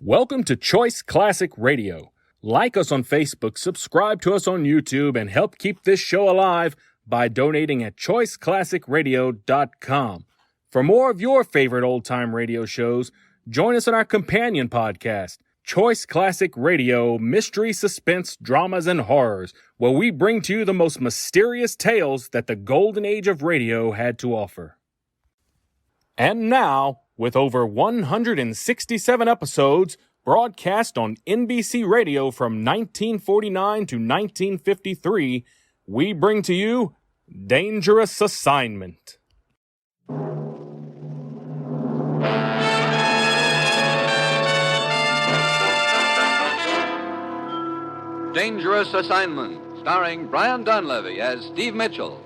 Welcome to Choice Classic Radio. Like us on Facebook, subscribe to us on YouTube, and help keep this show alive by donating at choiceclassicradio.com. For more of your favorite old-time radio shows, join us on our companion podcast, Choice Classic Radio, Mystery, Suspense, Dramas, and Horrors, where we bring to you the most mysterious tales that the golden age of radio had to offer. And now, with over 167 episodes broadcast on NBC Radio from 1949 to 1953, we bring to you Dangerous Assignment. Dangerous Assignment, starring Brian Donlevy as Steve Mitchell.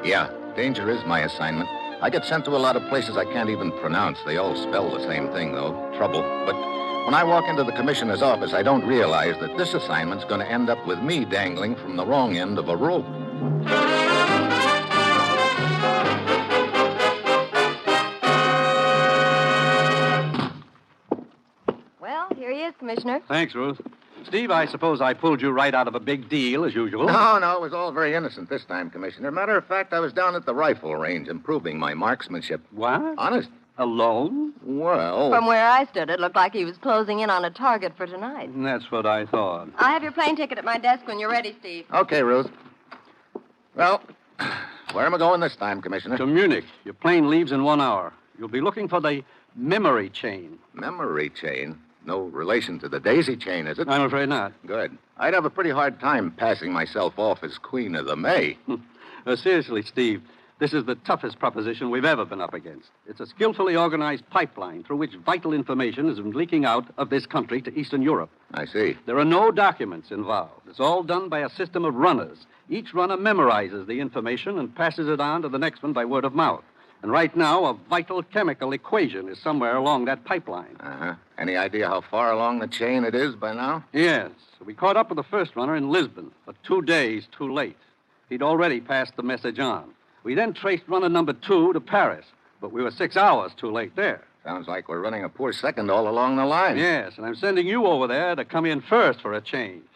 Yeah, danger is my assignment. I get sent to a lot of places I can't even pronounce. They all spell the same thing, though, trouble. But when I walk into the commissioner's office, I don't realize that this assignment's going to end up with me dangling from the wrong end of a rope. Well, here he is, Commissioner. Thanks, Ruth. Steve, I suppose I pulled you right out of a big deal, as usual. No, it was all very innocent this time, Commissioner. Matter of fact, I was down at the rifle range improving my marksmanship. What? Honest. Alone? Well... From where I stood, it looked like he was closing in on a target for tonight. That's what I thought. I have your plane ticket at my desk when you're ready, Steve. Okay, Ruth. Well, where am I going this time, Commissioner? To Munich. Your plane leaves in 1 hour. You'll be looking for the memory chain. Memory chain? No relation to the daisy chain, is it? I'm afraid not. Good. I'd have a pretty hard time passing myself off as Queen of the May. Seriously, Steve, this is the toughest proposition we've ever been up against. It's a skillfully organized pipeline through which vital information is leaking out of this country to Eastern Europe. I see. There are no documents involved. It's all done by a system of runners. Each runner memorizes the information and passes it on to the next one by word of mouth. And right now, a vital chemical equation is somewhere along that pipeline. Uh-huh. Any idea how far along the chain it is by now? Yes. We caught up with the first runner in Lisbon, but 2 days too late. He'd already passed the message on. We then traced runner number 2 to Paris, but we were 6 hours too late there. Sounds like we're running a poor second all along the line. Yes, and I'm sending you over there to come in first for a change.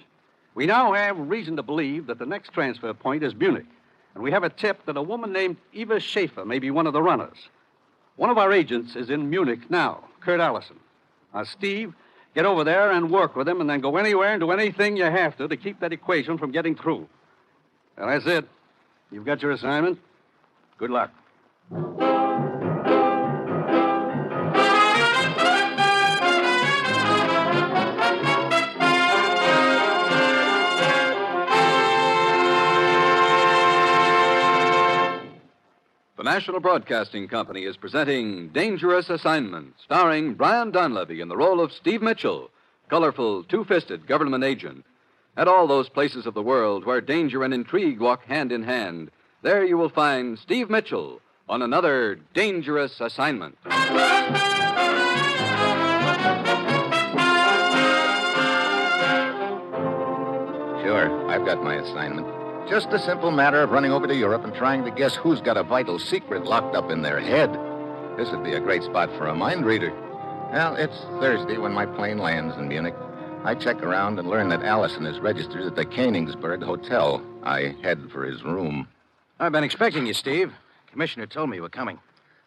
We now have reason to believe that the next transfer point is Munich. And we have a tip that a woman named Eva Schaefer may be one of the runners. One of our agents is in Munich now, Kurt Allison. Steve, get over there and work with him, and then go anywhere and do anything you have to keep that equation from getting through. Well, that's it. You've got your assignment. Good luck. The National Broadcasting Company is presenting Dangerous Assignment, starring Brian Donlevy in the role of Steve Mitchell, colorful, two-fisted government agent. At all those places of the world where danger and intrigue walk hand in hand, there you will find Steve Mitchell on another Dangerous Assignment. Sure, I've got my assignment. Just a simple matter of running over to Europe and trying to guess who's got a vital secret locked up in their head. This would be a great spot for a mind reader. Well, it's Thursday when my plane lands in Munich. I check around and learn that Allison is registered at the Königsberg Hotel. I head for his room. I've been expecting you, Steve. Commissioner told me you were coming.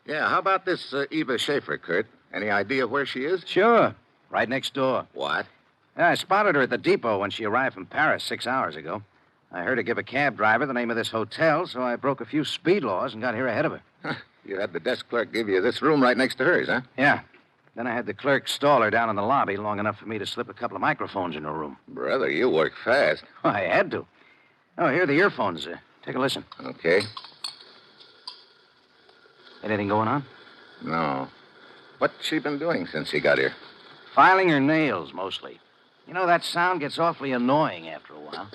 Yeah, how about this Eva Schaefer, Kurt? Any idea where she is? Sure. Right next door. What? Yeah, I spotted her at the depot when she arrived from Paris 6 hours ago. I heard her give a cab driver the name of this hotel, so I broke a few speed laws and got here ahead of her. You had the desk clerk give you this room right next to hers, huh? Yeah. Then I had the clerk stall her down in the lobby long enough for me to slip a couple of microphones in her room. Brother, you work fast. I had to. Oh, here are the earphones. Take a listen. Okay. Anything going on? No. What's she been doing since she got here? Filing her nails, mostly. You know, that sound gets awfully annoying after a while.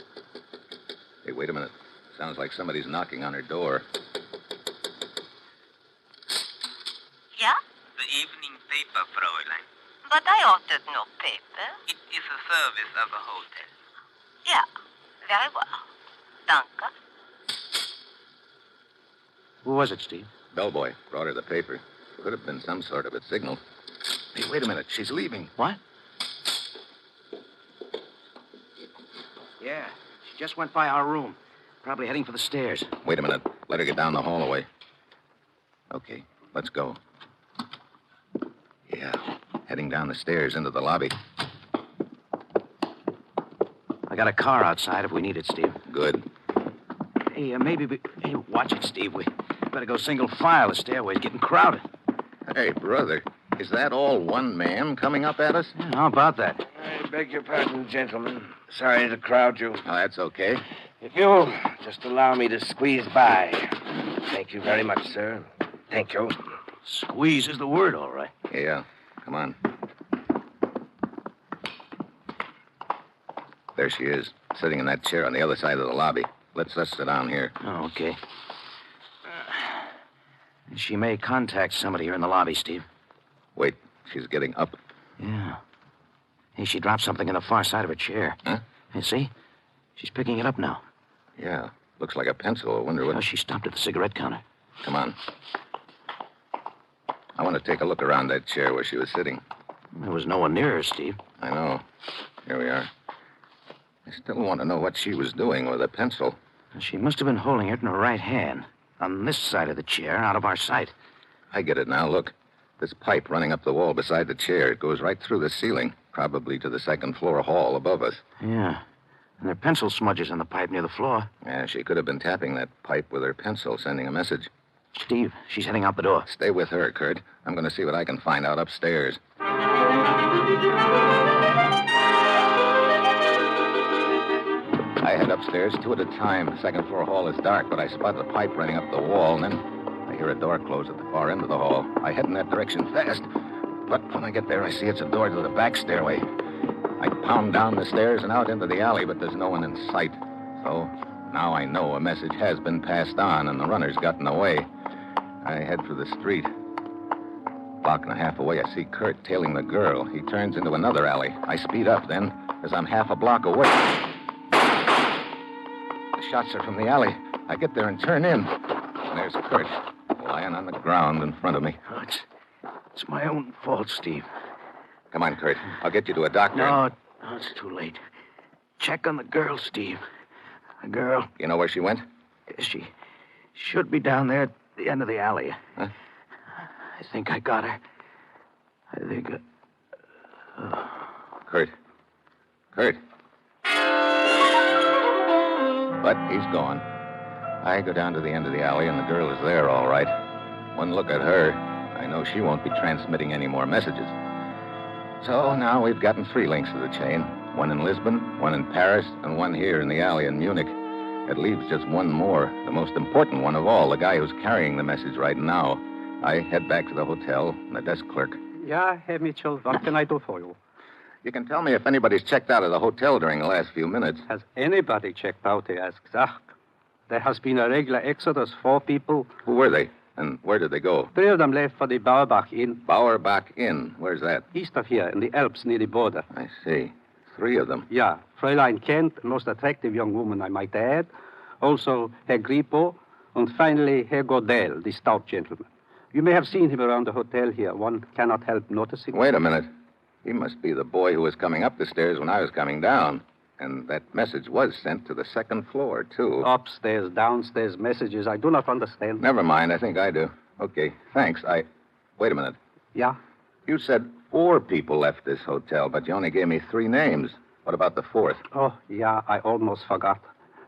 Hey, wait a minute. Sounds like somebody's knocking on her door. Yeah? The evening paper Fräulein. But I ordered no paper. It is a service of a hotel. Yeah, very well. Danke. Who was it, Steve? Bellboy brought her the paper. Could have been some sort of a signal. Hey, wait a minute. She's leaving. What? Yeah, she just went by our room. Probably heading for the stairs. Wait a minute. Let her get down the hallway. Okay, let's go. Yeah, heading down the stairs into the lobby. I got a car outside if we need it, Steve. Good. Hey, Hey, watch it, Steve. We better go single file. The stairway's getting crowded. Hey, brother, is that all one man coming up at us? Yeah, how about that? I beg your pardon, gentlemen. Sorry to crowd you. Oh, that's okay. If you'll just allow me to squeeze by. Thank you very much, sir. Thank you. Squeeze is the word, all right. Yeah, come on. There she is, sitting in that chair on the other side of the lobby. Let's us sit down here. Oh, okay. She may contact somebody here in the lobby, Steve. Wait, she's getting up. Yeah. Hey, she dropped something on the far side of her chair. Huh? You see? She's picking it up now. Yeah, looks like a pencil. I wonder what... Oh, she stopped at the cigarette counter. Come on. I want to take a look around that chair where she was sitting. There was no one near her, Steve. I know. Here we are. I still want to know what she was doing with a pencil. She must have been holding it in her right hand, on this side of the chair, out of our sight. I get it now. Look. This pipe running up the wall beside the chair. It goes right through the ceiling, probably to the second floor hall above us. Yeah. And there are pencil smudges on the pipe near the floor. Yeah, she could have been tapping that pipe with her pencil, sending a message. Steve, she's heading out the door. Stay with her, Kurt. I'm going to see what I can find out upstairs. I head upstairs, 2 at a time. The second floor hall is dark, but I spot the pipe running up the wall, and then I hear a door close at the far end of the hall. I head in that direction fast, but when I get there, I see it's a door to the back stairway. I pound down the stairs and out into the alley, but there's no one in sight. So now I know a message has been passed on, and the runner's gotten away. I head for the street. Block and a half away, I see Kurt tailing the girl. He turns into another alley. I speed up then, as I'm half a block away. The shots are from the alley. I get there and turn in. And there's Kurt, lying on the ground in front of me. Oh, it's my own fault, Steve. Come on, Kurt. I'll get you to a doctor. No, it's too late. Check on the girl, Steve. The girl. You know where she went? She should be down there at the end of the alley. Huh? I think I got her. I think... Kurt. But he's gone. I go down to the end of the alley, and the girl is there, all right. One look at her, I know she won't be transmitting any more messages. So now we've gotten 3 links to the chain. One in Lisbon, one in Paris, and one here in the alley in Munich. It leaves just one more, the most important one of all, the guy who's carrying the message right now. I head back to the hotel, and the desk clerk. Yeah, Herr Mitchell, what can I do for you? You can tell me if anybody's checked out of the hotel during the last few minutes. Has anybody checked out, he asks. There has been a regular exodus, 4 people. Who were they? And where did they go? 3 of them left for the Bauerbach Inn, Bauerbach Inn. Where's that? east of here, in the Alps near the border. I see. 3 of them. Yeah, Fräulein Kent, a most attractive young woman, I might add. Also, Herr Grippo, and finally, Herr Godel, the stout gentleman. You may have seen him around the hotel here. One cannot help noticing. Wait a minute. He must be the boy who was coming up the stairs when I was coming down. And that message was sent to the second floor, too. Upstairs, downstairs messages. I do not understand. Never mind. I think I do. Okay, thanks. Wait a minute. Yeah? You said 4 people left this hotel, but you only gave me 3 names. What about the 4th? Oh, yeah, I almost forgot.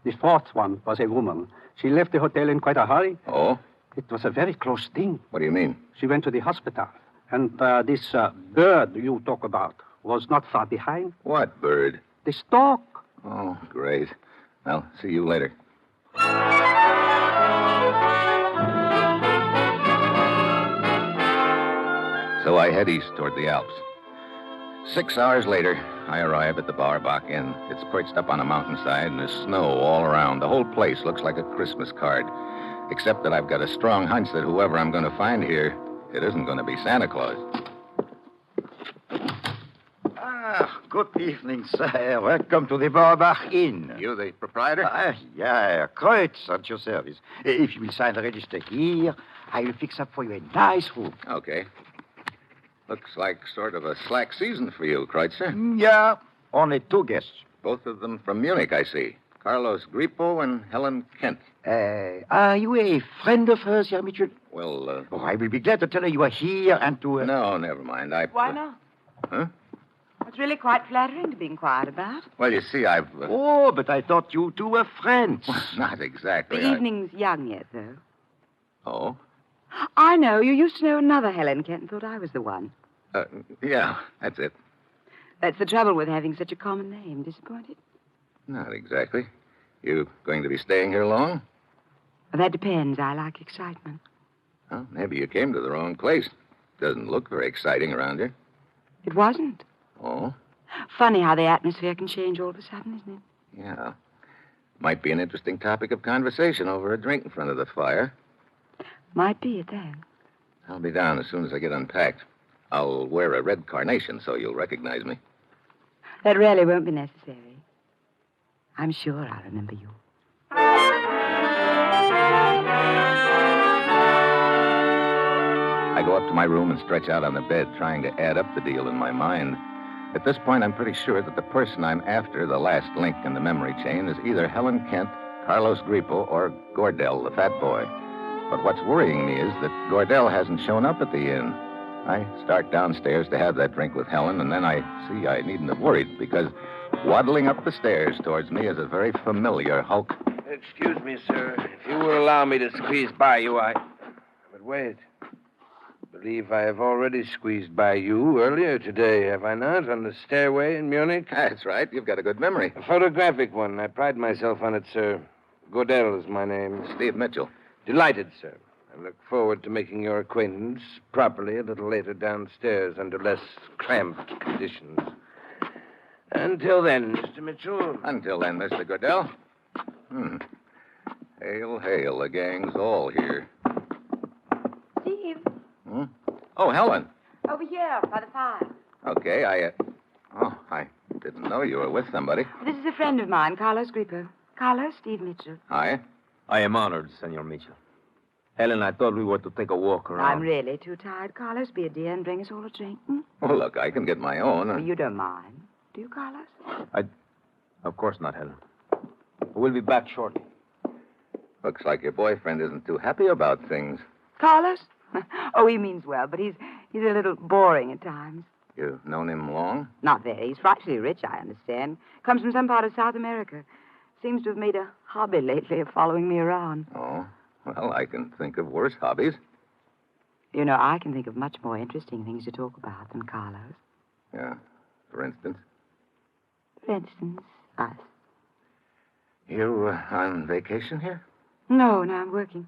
The 4th one was a woman. She left the hotel in quite a hurry. Oh? It was a very close thing. What do you mean? She went to the hospital. And this bird you talk about was not far behind. What bird? The stork. Oh, great. Well, see you later. So I head east toward the Alps. 6 hours later, I arrive at the Bauerbach Inn. It's perched up on a mountainside, and there's snow all around. The whole place looks like a Christmas card. Except that I've got a strong hunch that whoever I'm going to find here, it isn't going to be Santa Claus. Good evening, sir. Welcome to the Barbach Inn. You the proprietor? Yeah, Kreutz at your service. If you will sign the register here, I will fix up for you a nice room. Okay. Looks like sort of a slack season for you, Kreutzer. Yeah, only 2 guests. Both of them from Munich, I see. Carlos Grippo and Helen Kent. Are you a friend of hers, Herr Mitchell? Well, Oh, I will be glad to tell her you are here and to... No, never mind. Why not? Huh? It's really quite flattering to be inquired about. Well, you see, I've... Oh, but I thought you two were friends. Not exactly. The evening's young yet, though. Oh? I know. You used to know another Helen Kent and thought I was the one. Yeah, that's it. That's the trouble with having such a common name. Disappointed? Not exactly. You going to be staying here long? That depends. I like excitement. Well, maybe you came to the wrong place. Doesn't look very exciting around here. It wasn't. Oh? Funny how the atmosphere can change all of a sudden, isn't it? Yeah. Might be an interesting topic of conversation over a drink in front of the fire. Might be at that. I'll be down as soon as I get unpacked. I'll wear a red carnation so you'll recognize me. That really won't be necessary. I'm sure I'll remember you. I go up to my room and stretch out on the bed, trying to add up the deal in my mind. At this point, I'm pretty sure that the person I'm after, the last link in the memory chain, is either Helen Kent, Carlos Grippo, or Gordell, the fat boy. But what's worrying me is that Gordell hasn't shown up at the inn. I start downstairs to have that drink with Helen, and then I see I needn't have worried, because waddling up the stairs towards me is a very familiar hulk. Excuse me, sir. If you will allow me to squeeze by you, But wait. I believe I have already squeezed by you earlier today, have I not, on the stairway in Munich? That's right. You've got a good memory. A photographic one. I pride myself on it, sir. Godel is my name. Steve Mitchell. Delighted, sir. I look forward to making your acquaintance properly a little later downstairs under less cramped conditions. Until then, Mr. Mitchell. Until then, Mr. Gordell. Hail, hail, the gang's all here. Steve, Oh, Helen. over here by the fire. Okay, I didn't know you were with somebody. This is a friend of mine, Carlos Grippo. Carlos, Steve Mitchell. Hi. I am honored, Senor Mitchell. Helen, I thought we were to take a walk around. I'm really too tired. Carlos, be a dear and bring us all a drink. Well, look, I can get my own. Well, you don't mind. Do you, Carlos? Of course not, Helen. We'll be back shortly. Looks like your boyfriend isn't too happy about things. Carlos? Oh, he means well, but he's a little boring at times. You've known him long? Not very. He's frightfully rich, I understand. Comes from some part of South America. Seems to have made a hobby lately of following me around. Oh, well, I can think of worse hobbies. You know, I can think of much more interesting things to talk about than Carlos. Yeah, for instance. For instance, us. You on vacation here? No, I'm working.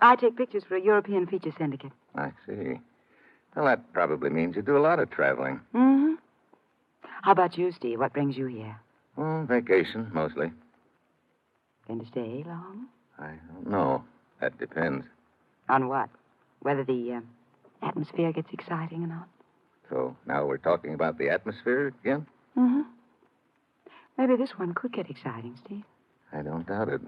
I take pictures for a European feature syndicate. I see. Well, that probably means you do a lot of traveling. Mm-hmm. How about you, Steve? What brings you here? Vacation, mostly. Going to stay long? I don't know. That depends. On what? Whether the atmosphere gets exciting or not? So now we're talking about the atmosphere again? Mm-hmm. Maybe this one could get exciting, Steve. I don't doubt it.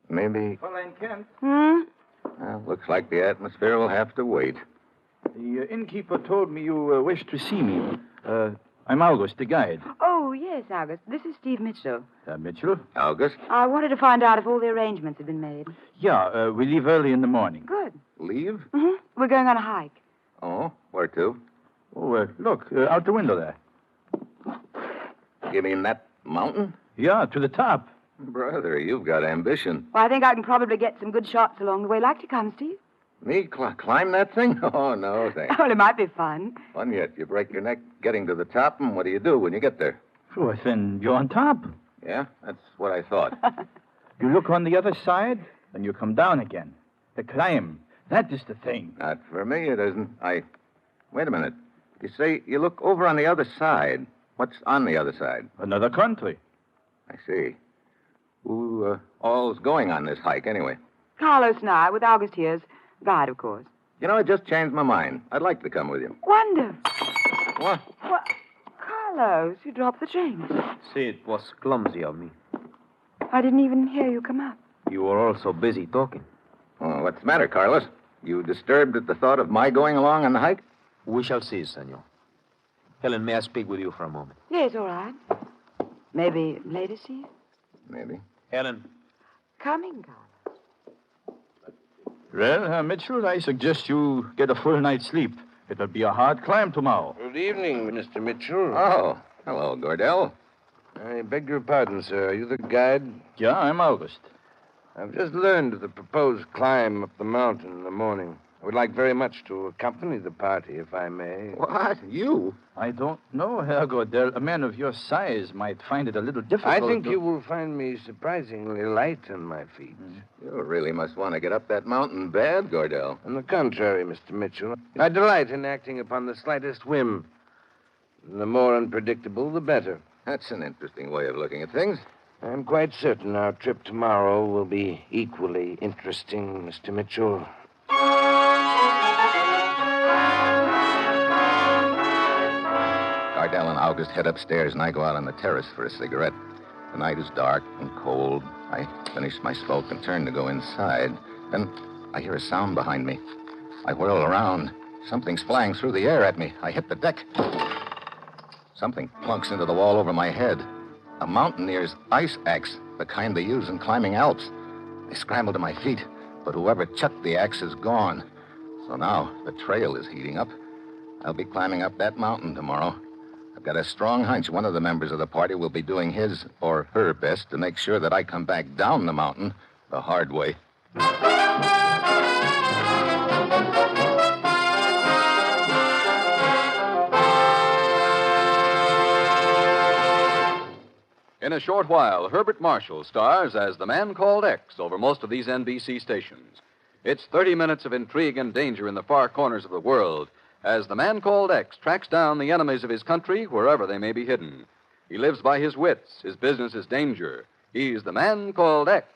Maybe... Fräulein Kent. Well, looks like the atmosphere will have to wait. The innkeeper told me you wished to see me. I'm August, the guide. Oh, yes, August. This is Steve Mitchell. Mitchell? August? I wanted to find out if all the arrangements had been made. Yeah, we leave early in the morning. Good. Leave? Mm-hmm. We're going on a hike. Oh, where to? Oh, look, out the window there. You mean that mountain? Yeah, to the top. Brother, you've got ambition. Well, I think I can probably get some good shots along the way. Like to come, Steve? Me climb that thing? Oh, no, thanks. Well, it might be fun. Fun yet. You break your neck getting to the top, and what do you do when you get there? Oh, then you're on top. Yeah, that's what I thought. You look on the other side, then you come down again. The climb, that is the thing. Not for me, it isn't. Wait a minute. You say you look over on the other side. What's on the other side? Another country. I see. Who all's going on this hike, anyway? Carlos and I, with August here's guide, of course. You know, I just changed my mind. I'd like to come with you. Wonder. What? What? Carlos, you dropped the change. See, it was clumsy of me. I didn't even hear you come up. You were all so busy talking. Oh, what's the matter, Carlos? You disturbed at the thought of my going along on the hike? We shall see, senor. Helen, may I speak with you for a moment? Yes, all right. Maybe later, see you? Maybe. Helen. Coming, Carlos. Well, Herr Mitchell, I suggest you get a full night's sleep. It'll be a hard climb tomorrow. Good evening, Mr. Mitchell. Oh, hello, Gordell. I beg your pardon, sir. Are you the guide? Yeah, I'm August. I've just learned of the proposed climb up the mountain in the morning. I would like very much to accompany the party, if I may. What? You? I don't know, Herr Gordell. A man of your size might find it a little difficult. I think you will find me surprisingly light on my feet. You really must want to get up that mountain bad, Gordell. On the contrary, Mr. Mitchell, I delight in acting upon the slightest whim. The more unpredictable, the better. That's an interesting way of looking at things. I'm quite certain our trip tomorrow will be equally interesting, Mr. Mitchell. Gardell and August head upstairs, and I go out on the terrace for a cigarette. The night is dark and cold. I finish my smoke and turn to go inside. Then I hear a sound behind me. I whirl around. Something's flying through the air at me. I hit the deck. Something plunks into the wall over my head. A mountaineer's ice axe, the kind they use in climbing Alps. I scramble to my feet, but whoever chucked the axe is gone. So now the trail is heating up. I'll be climbing up that mountain tomorrow. I've got a strong hunch one of the members of the party will be doing his or her best to make sure that I come back down the mountain the hard way. In a short while, Herbert Marshall stars as the man called X over most of these NBC stations. It's 30 minutes of intrigue and danger in the far corners of the world as the man called X tracks down the enemies of his country wherever they may be hidden. He lives by his wits. His business is danger. He's the man called X.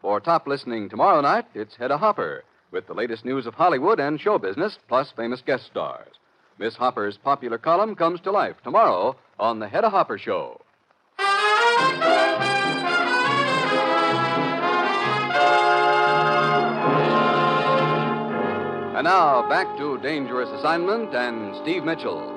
For top listening tomorrow night, it's Hedda Hopper with the latest news of Hollywood and show business, plus famous guest stars. Miss Hopper's popular column comes to life tomorrow on The Hedda Hopper Show. And now, back to Dangerous Assignment and Steve Mitchell.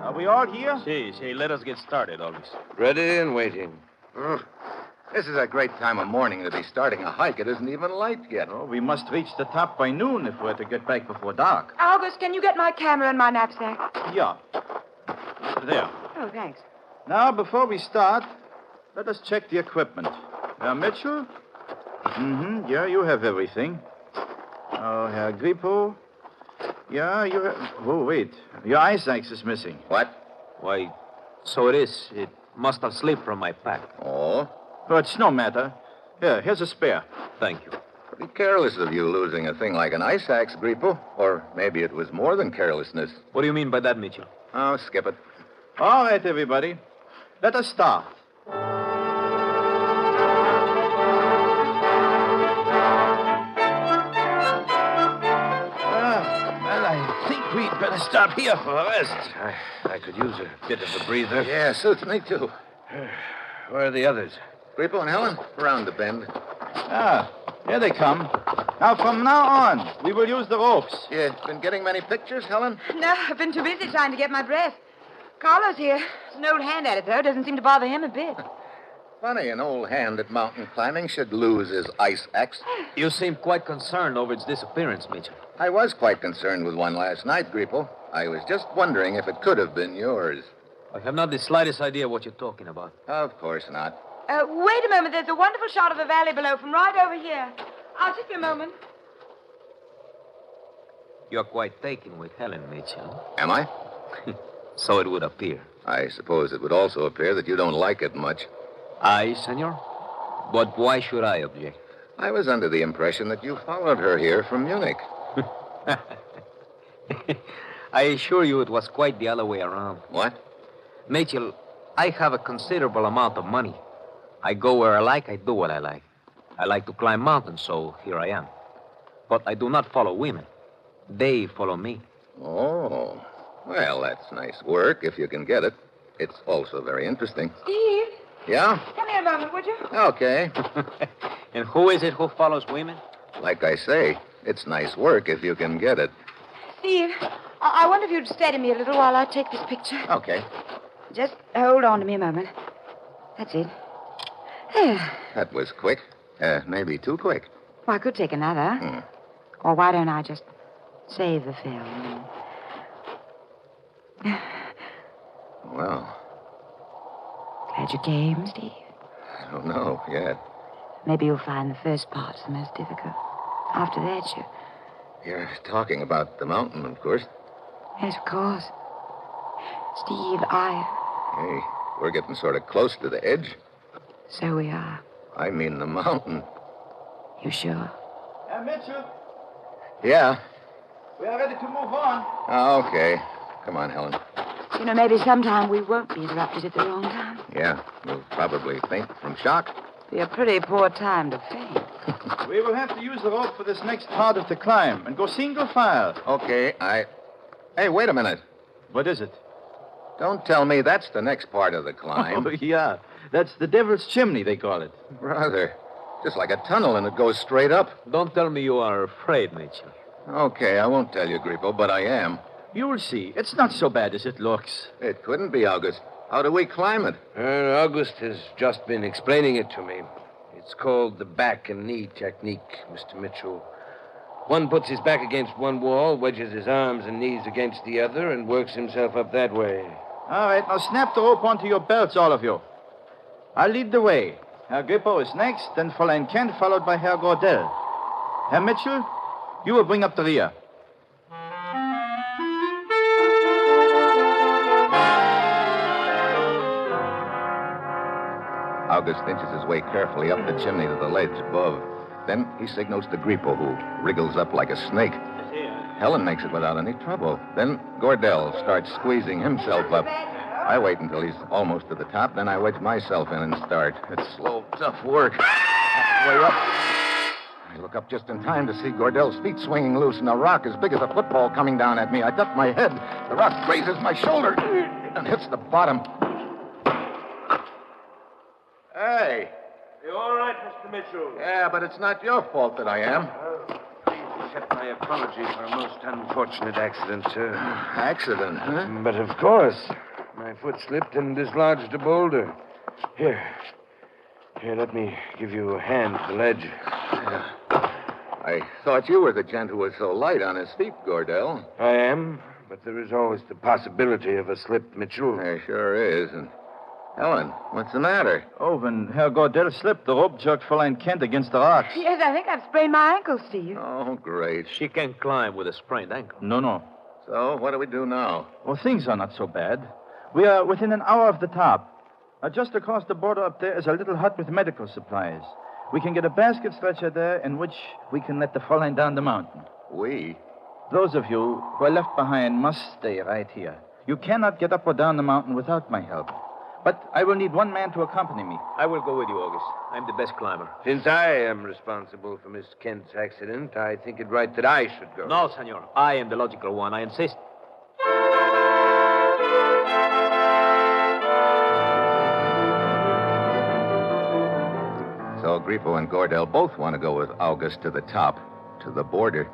Are we all here? See, let us get started, August. Ready and waiting. This is a great time of morning to be starting a hike. It isn't even light yet. Oh, we must reach the top by noon if we're to get back before dark. August, can you get my camera and my knapsack? Yeah. There. Oh, thanks. Now, before we start, let us check the equipment. Mitchell? Mm-hmm. Yeah, you have everything. Oh, Herr Grippo? Yeah, you have... Oh, wait. Your ice axe is missing. What? Why, so it is. It must have slipped from my pack. Oh? Oh, it's no matter. Here's a spare. Thank you. Pretty careless of you losing a thing like an ice axe, Grippo. Or maybe it was more than carelessness. What do you mean by that, Mitchell? Oh, skip it. All right, everybody. Let us start. Well, I think we'd better stop here for a rest. I could use a bit of a breather. Yeah, suits me, too. Where are the others? Grippo and Helen, around the bend. Ah, here they come. Now, from now on, we will use the ropes. You been getting many pictures, Helen? No, I've been too busy trying to get my breath. Carlos here. He's an old hand at it, though. Doesn't seem to bother him a bit. Funny, an old hand at mountain climbing should lose his ice axe. You seem quite concerned over its disappearance, Mitchell. I was quite concerned with one last night, Grippo. I was just wondering if it could have been yours. I have not the slightest idea what you're talking about. Of course not. Wait a moment. There's a wonderful shot of the valley below from right over here. I'll just be a moment. You're quite taken with Helen, Mitchell. Am I? So it would appear. I suppose it would also appear that you don't like it much. I, senor? But why should I object? I was under the impression that you followed her here from Munich. I assure you it was quite the other way around. What? Mitchell, I have a considerable amount of money. I go where I like, I do what I like. I like to climb mountains, so here I am. But I do not follow women. They follow me. Oh. Well, that's nice work if you can get it. It's also very interesting. Steve, Yeah? come here a moment, would you? Okay. And who is it who follows women? Like I say, it's nice work if you can get it. Steve, I wonder if you'd stay to me a little while I take this picture. Okay. Just hold on to me a moment. That's it. There. That was quick. Maybe too quick. Well, I could take another. Or why don't I just save the film? Well, Glad you came, Steve. I don't know yet. Maybe you'll find the first part's the most difficult. After that, You're talking about the mountain, of course. Yes, of course. Steve, Hey, we're getting sort of close to the edge. So we are. I mean the mountain. You sure? Mitchell, Yeah. we are ready to move on. Okay. Come on, Helen. You know, maybe sometime we won't be interrupted at the wrong time. Yeah, we'll probably faint from shock. Be a pretty poor time to faint. We will have to use the rope for this next part of the climb and go single file. Okay, Hey, wait a minute. What is it? Don't tell me that's the next part of the climb. Oh, yeah. That's the Devil's Chimney, they call it. Brother, just like a tunnel and it goes straight up. Don't tell me you are afraid, Mitchell. Okay, I won't tell you, Grippo, but I am. You'll see. It's not so bad as it looks. It couldn't be, August. How do we climb it? August has just been explaining it to me. It's called the back and knee technique, Mr. Mitchell. One puts his back against one wall, wedges his arms and knees against the other, and works himself up that way. All right, now snap the rope onto your belts, all of you. I'll lead the way. Herr Grippo is next, then Fräulein Kent, followed by Herr Gordell. Herr Mitchell, you will bring up the rear. August inches his way carefully up the chimney to the ledge above. Then he signals to Grippo, who wriggles up like a snake. Helen makes it without any trouble. Then Gordell starts squeezing himself up. I wait until he's almost to the top, then I wedge myself in and start. It's slow, tough work. Halfway up. I look up just in time to see Gordell's feet swinging loose and a rock as big as a football coming down at me. I duck my head. The rock grazes my shoulder and hits the bottom. Hey. You all right, Mr. Mitchell? Yeah, but it's not your fault that I am. Please accept my apology for a most unfortunate accident, sir. Accident, huh? But of course. My foot slipped and dislodged a boulder. Here, let me give you a hand to the ledge. I thought you were the gent who was so light on his feet, Gordell. I am, but there is always the possibility of a slip, Mitchell. There sure is. And Helen, what's the matter? Oh, when Herr Gordell slipped, the rope jerked Fräulein Kent against the rocks. Yes, I think I've sprained my ankle, Steve. Oh, great. She can climb with a sprained ankle. No. So, what do we do now? Well, things are not so bad. We are within an hour of the top. Just across the border up there is a little hut with medical supplies. We can get a basket stretcher there in which we can let the Fräulein down the mountain. We? Those of you who are left behind must stay right here. You cannot get up or down the mountain without my help. But I will need one man to accompany me. I will go with you, August. I'm the best climber. Since I am responsible for Miss Kent's accident, I think it right that I should go. No, senor. I am the logical one. I insist. So Grippo and Gordell both want to go with August to the top, to the border.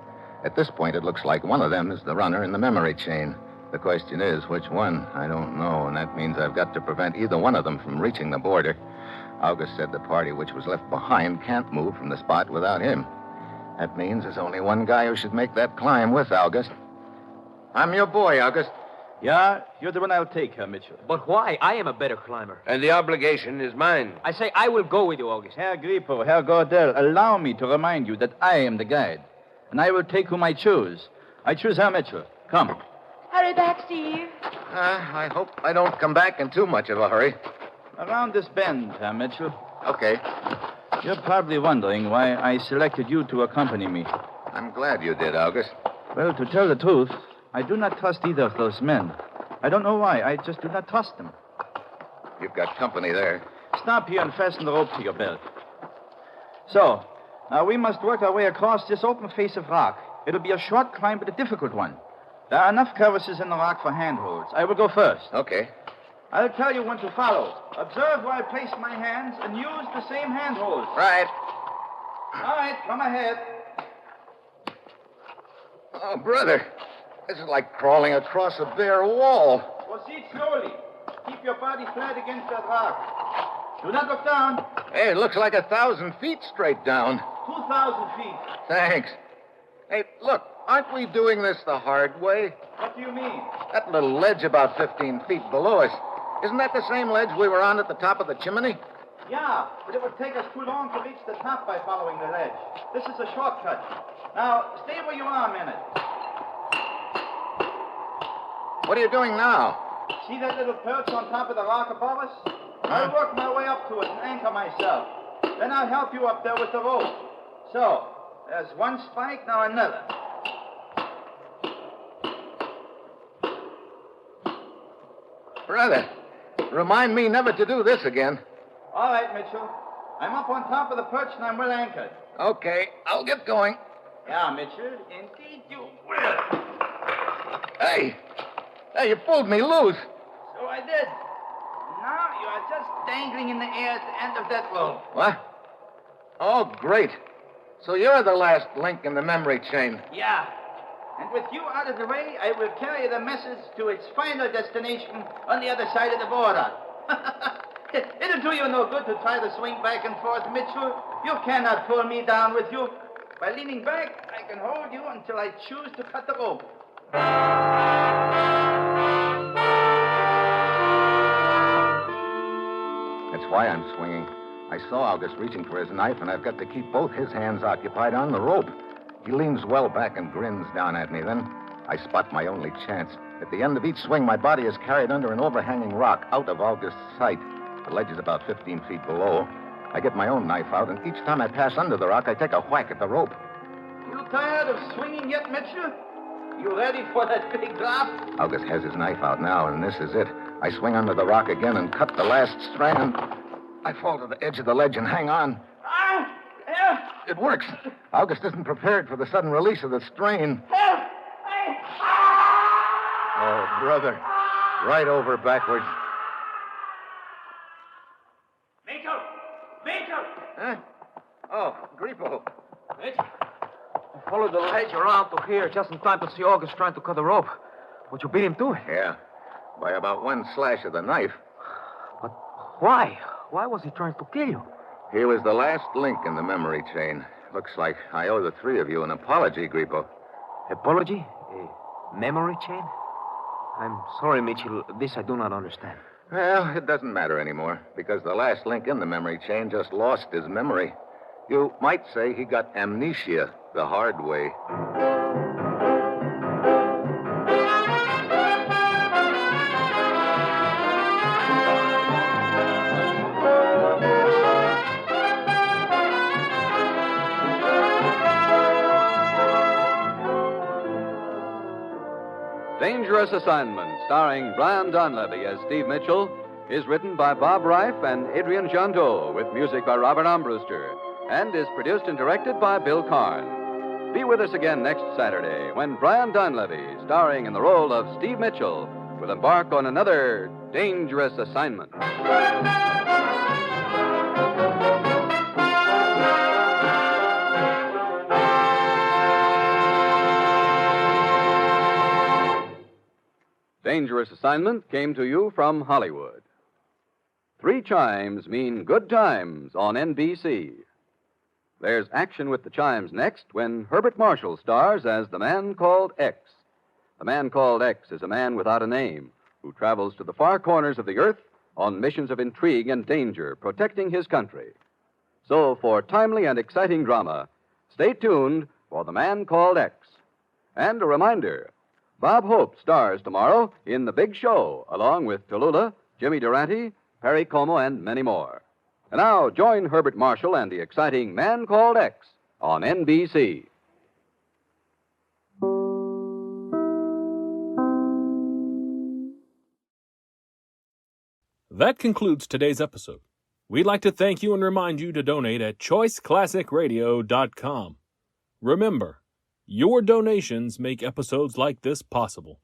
At this point, it looks like one of them is the runner in the memory chain. The question is, which one? I don't know, and that means I've got to prevent either one of them from reaching the border. August said the party which was left behind can't move from the spot without him. That means there's only one guy who should make that climb with August. I'm your boy, August. Yeah, you're the one I'll take, Herr Mitchell. But why? I am a better climber. And the obligation is mine. I say I will go with you, August. Herr Grippo, Herr Gordell, allow me to remind you that I am the guide. And I will take whom I choose. I choose Herr Mitchell. Come. Hurry back, Steve. I hope I don't come back in too much of a hurry. Around this bend, Herr Mitchell. Okay. You're probably wondering why I selected you to accompany me. I'm glad you did, August. Well, to tell the truth, I do not trust either of those men. I don't know why. I just do not trust them. You've got company there. Stop here and fasten the rope to your belt. So, now we must work our way across this open face of rock. It'll be a short climb, but a difficult one. There are enough crevices in the rock for handholds. I will go first. Okay. I'll tell you when to follow. Observe where I place my hands and use the same handholds. Right. All right, come ahead. Oh, brother. This is like crawling across a bare wall. Proceed slowly. Keep your body flat against that rock. Do not look down. Hey, it looks like 1,000 feet straight down. 2,000 feet. Thanks. Hey, look, aren't we doing this the hard way? What do you mean? That little ledge about 15 feet below us. Isn't that the same ledge we were on at the top of the chimney? Yeah, but it would take us too long to reach the top by following the ledge. This is a shortcut. Now, stay where you are a minute. What are you doing now? See that little perch on top of the rock above us? I'll work my way up to it and anchor myself. Then I'll help you up there with the rope. So, there's one spike, now another. Brother, remind me never to do this again. All right, Mitchell. I'm up on top of the perch and I'm well anchored. Okay, I'll get going. Yeah, Mitchell. Indeed you will. Hey, you pulled me loose. So I did. Now you are just dangling in the air at the end of that rope. What? Oh, great. So you're the last link in the memory chain. Yeah. And with you out of the way, I will carry the message to its final destination on the other side of the border. It'll do you no good to try to swing back and forth, Mitchell. You cannot pull me down with you. By leaning back, I can hold you until I choose to cut the rope. That's why I'm swinging. I saw August reaching for his knife, and I've got to keep both his hands occupied on the rope. He leans well back and grins down at me. Then I spot my only chance. At the end of each swing, my body is carried under an overhanging rock out of August's sight. The ledge is about 15 feet below. I get my own knife out, and each time I pass under the rock, I take a whack at the rope. You tired of swinging yet, Mitchell? You ready for that big drop? August has his knife out now, and this is it. I swing under the rock again and cut the last strand. I fall to the edge of the ledge and hang on. It works. August isn't prepared for the sudden release of the strain. Oh, brother. Right over backwards. Mitchell! Huh? Oh, Grippo. I followed the ledge around to here just in time to see August trying to cut the rope. But you beat him to it. Yeah. By about one slash of the knife. But why? Why was he trying to kill you? He was the last link in the memory chain. Looks like I owe the three of you an apology, Grippo. Apology? A memory chain? I'm sorry, Mitchell. This I do not understand. Well, it doesn't matter anymore, because the last link in the memory chain just lost his memory. You might say he got amnesia the hard way. Dangerous Assignment, starring Brian Donlevy as Steve Mitchell, is written by Bob Reif and Adrian Jandot, with music by Robert Armbruster, and is produced and directed by Bill Karn. Be with us again next Saturday when Brian Donlevy, starring in the role of Steve Mitchell, will embark on another dangerous assignment. Dangerous Assignment came to you from Hollywood. 3 chimes mean good times on NBC. There's action with the chimes next when Herbert Marshall stars as the Man Called X. The Man Called X is a man without a name who travels to the far corners of the earth on missions of intrigue and danger, protecting his country. So, for timely and exciting drama, stay tuned for The Man Called X. And a reminder, Bob Hope stars tomorrow in The Big Show, along with Tallulah, Jimmy Durante, Perry Como, and many more. And now, join Herbert Marshall and the exciting Man Called X on NBC. That concludes today's episode. We'd like to thank you and remind you to donate at choiceclassicradio.com. Remember, Your donations make episodes like this possible.